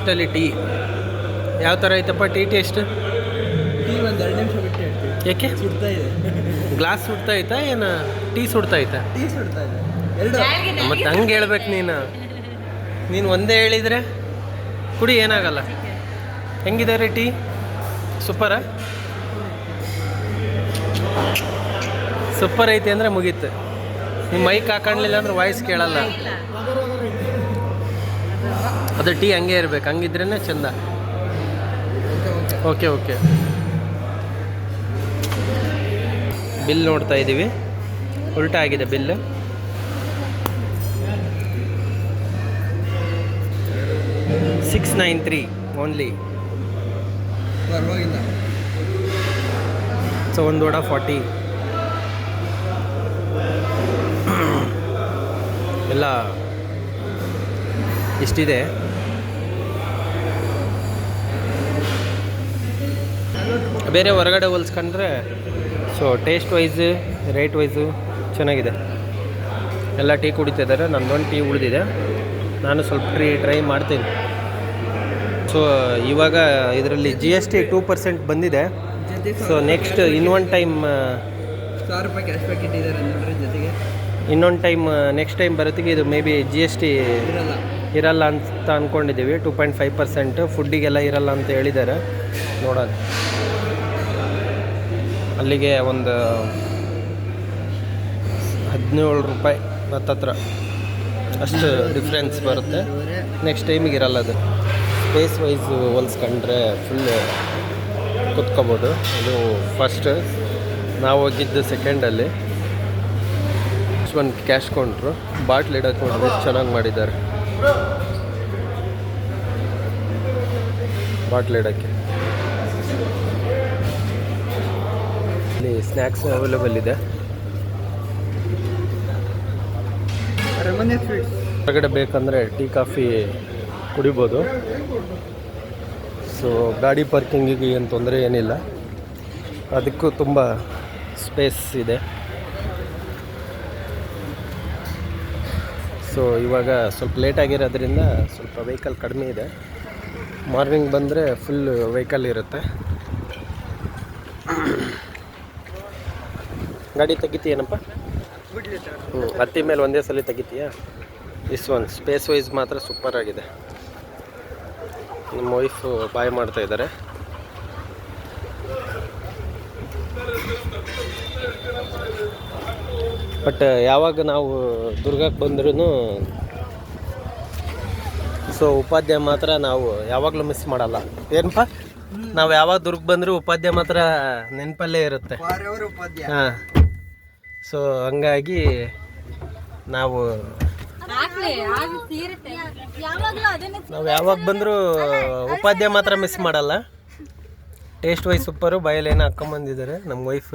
ಲಾಸ್ಟಲ್ಲಿ ಟೀ. ಯಾವ ಥರ ಐತಪ್ಪ ಟೀ ಟೇಸ್ಟ್? ಟೀ ಒಂದು 2 ನಿಮಿಷ ಬಿಟ್ಟು ಹೇಳ್ತೀವಿ. ಯಾಕೆ? ಸುಡ್ತಾ ಇದೆ. ಗ್ಲಾಸ್ ಸುಡ್ತಾ ಐತಾ ಏನು ಟೀ ಸುಡ್ತಾ ಐತಾ? ಟೀ ಸುಡ್ತಾ ಇದೆ. ಎರಡು. ಮತ್ತು ಹಂಗೆ ಹೇಳ್ಬೇಕು ನೀನು ಒಂದೇ ಹೇಳಿದರೆ ಕುಡಿ, ಏನಾಗಲ್ಲ. ಹೆಂಗಿದೆ ರೀ ಟೀ? ಸೂಪರಾ? ಸೂಪರ್ ಐತಿ ಅಂದರೆ ಮುಗೀತು. ನಿಮ್ಮ ಮೈಕ್ ಹಾಕೊಂಡ್ಲಿಲ್ಲ ಅಂದ್ರೆ ವಾಯ್ಸ್ ಕೇಳಲ್ಲ. ಅದು ಟೀ ಹಂಗೆ ಇರ್ಬೇಕು, ಹಂಗಿದ್ರೇ ಚೆಂದ. Okay okay. ಬಿಲ್ ನೋಡ್ತಾ ಇದ್ದೀವಿ, ಉಲ್ಟಾ ಆಗಿದೆ ಬಿಲ್. $693 ಓನ್ಲಿ. ಪರವಾಗಿಲ್ಲ. ಸೊ ಒಂದು ವಡ 40. ಎಲ್ಲ ಇಷ್ಟಿದೆ. ಬೇರೆ ಹೊರಗಡೆ ಹೋಲಿಸ್ಕೊಂಡ್ರೆ so taste wise rate wise ಚೆನ್ನಾಗಿದೆ. ಎಲ್ಲ ಟೀ ಕುಡಿತಿದ್ದಾರೆ, ನನ್ನದೊಂದು ಟೀ ಉಳಿದಿದೆ, ನಾನು ಸ್ವಲ್ಪ ಟ್ರೈ ಮಾಡ್ತೀನಿ. ಸೊ ಇವಾಗ ಇದರಲ್ಲಿ GST 2% ಬಂದಿದೆ. ಸೊ ನೆಕ್ಸ್ಟ್ ಇನ್ನೊಂದು ಟೈಮ್ ₹1,000 ಕ್ಯಾಶ್ ಬ್ಯಾಕ್ ಇಟ್ಟಿದ್ದಾರೆ ನೋಡ್ರಿ. ಜೊತೆಗೆ ಇನ್ನೊಂದು ಟೈಮ್ ನೆಕ್ಸ್ಟ್ ಟೈಮ್ ಬರೋತ್ತಿಗೆ ಇದು ಮೇ ಬಿ GST ಇರಲ್ಲ ಅಂತ ಅಂದ್ಕೊಂಡಿದ್ದೀವಿ. 2.5% ಫುಡ್ಡಿಗೆಲ್ಲ ಇರಲ್ಲ ಅಂತ ಹೇಳಿದ್ದಾರೆ. ನೋಡೋಣ, ಅಲ್ಲಿಗೆ ಒಂದು ₹17 ಹತ್ತತ್ರ ಅಷ್ಟು ಡಿಫ್ರೆನ್ಸ್ ಬರುತ್ತೆ. ನೆಕ್ಸ್ಟ್ ಟೈಮಿಗೆ ಇರಲ್ಲ. ಅದು ಸ್ಪೇಸ್ ವೈಸ್ ಹೋಲಿಸ್ಕೊಂಡ್ರೆ ಫುಲ್ ಕುತ್ಕೋಬೋದು. ಇದು ಫಸ್ಟ್, ನಾವು ಹೋಗಿದ್ದು ಸೆಕೆಂಡಲ್ಲಿ. ಒಂದು ಕ್ಯಾಶ್ ಕೌಂಟ್ರು, ಬಾಟ್ಲ್ ಇಡೋಕ್ಕೆ ನೋಡಿದ್ರೆ ಚೆನ್ನಾಗಿ ಮಾಡಿದ್ದಾರೆ. ಬಾಟ್ಲ್ ಇಡೋಕ್ಕೆ ಇಲ್ಲಿ ಸ್ನ್ಯಾಕ್ಸ್ ಅವೈಲೇಬಲ್ ಇದೆ. ಹೊರಗಡೆ ಬೇಕಂದರೆ ಟೀ ಕಾಫಿ ಕುಡಿಬೋದು. ಸೊ ಗಾಡಿ ಪಾರ್ಕಿಂಗಿಗೆ ಏನು ತೊಂದರೆ ಏನಿಲ್ಲ, ಅದಕ್ಕೂ ತುಂಬ ಸ್ಪೇಸ್ ಇದೆ. ಸೊ ಇವಾಗ ಸ್ವಲ್ಪ ಲೇಟಾಗಿರೋದ್ರಿಂದ ಸ್ವಲ್ಪ ವೆಹಿಕಲ್ ಕಡಿಮೆ ಇದೆ. ಮಾರ್ನಿಂಗ್ ಬಂದರೆ ಫುಲ್ ವೆಹಿಕಲ್ ಇರುತ್ತೆ. ಗಾಡಿ ತೆಗಿತೀಯೇನಪ್ಪ? ಹತ್ತಿ ಮೇಲೆ ಒಂದೇ ಸಲ ತೆಗಿತೀಯಾ? ಒಂದು ಸ್ಪೇಸ್ ವೈಸ್ ಮಾತ್ರ ಸೂಪರ್ ಆಗಿದೆ. ನಮ್ಮ ವೈಫು ಬಾಯ್ ಮಾಡ್ತಾ ಇದ್ದಾರೆ. ಬಟ್ ಯಾವಾಗ ನಾವು ದುರ್ಗಕ್ಕೆ ಬಂದ್ರೂ ಸೊ ಉಪಾಧ್ಯಾಯ ಮಾತ್ರ ನಾವು ಯಾವಾಗಲೂ ಮಿಸ್ ಮಾಡಲ್ಲ. ಏನಪ್ಪ, ನಾವು ಯಾವಾಗ ದುರ್ಗ ಬಂದರೂ ಉಪಾಧ್ಯಾಯ ಮಾತ್ರ ನೆನಪಲ್ಲೇ ಇರುತ್ತೆ. ಹಾಂ, ಸೊ ಹಂಗಾಗಿ ನಾವು ಯಾವಾಗ ಬಂದರೂ ಉಪಾಧ್ಯಾಯ ಮಾತ್ರ ಮಿಸ್ ಮಾಡಲ್ಲ. Taste wise super. ಬಾಯಲ್ಲಿ ಏನೋ ಹಾಕ್ಕೊಂಬಂದಿದ್ದಾರೆ ನಮ್ಮ ವೈಫ್.